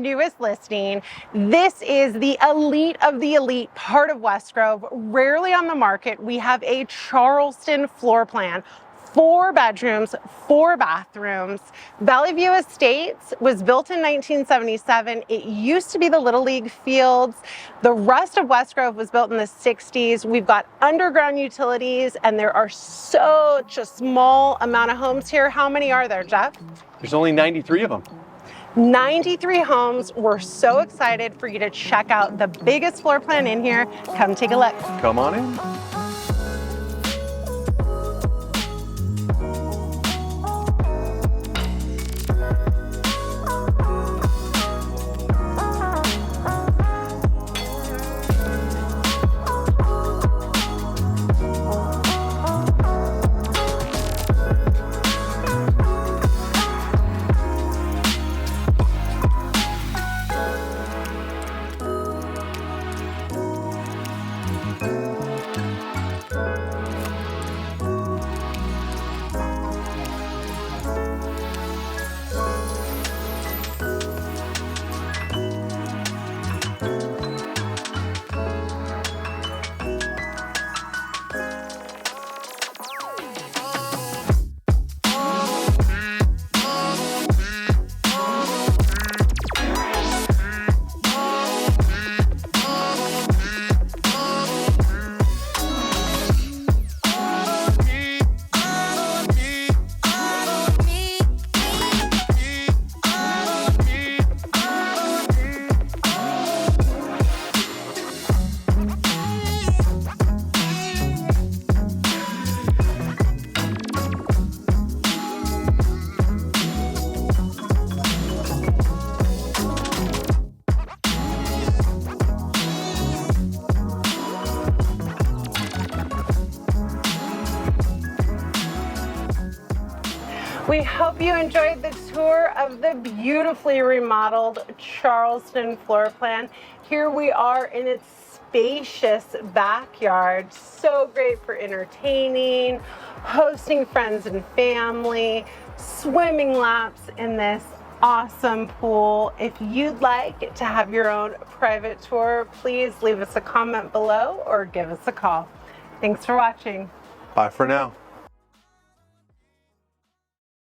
newest listing. This is the elite of the elite part of West Grove. Rarely on the market. We have a Charleston floor plan. 4 bedrooms, 4 bathrooms. Valley View Estates was built in 1977. It used to be the Little League fields. The rest of West Grove was built in the 60s. We've got underground utilities, and there are such a small amount of homes here. How many are there, Jeff? There's only 93 of them. 93 homes. We're so excited for you to check out the biggest floor plan in here. Come take a look. Come on in. We hope you enjoyed the tour of the beautifully remodeled Charleston floor plan. Here we are in its spacious backyard. So great for entertaining, hosting friends and family, swimming laps in this awesome pool. If you'd like to have your own private tour, please leave us a comment below or give us a call. Thanks for watching. Bye for now.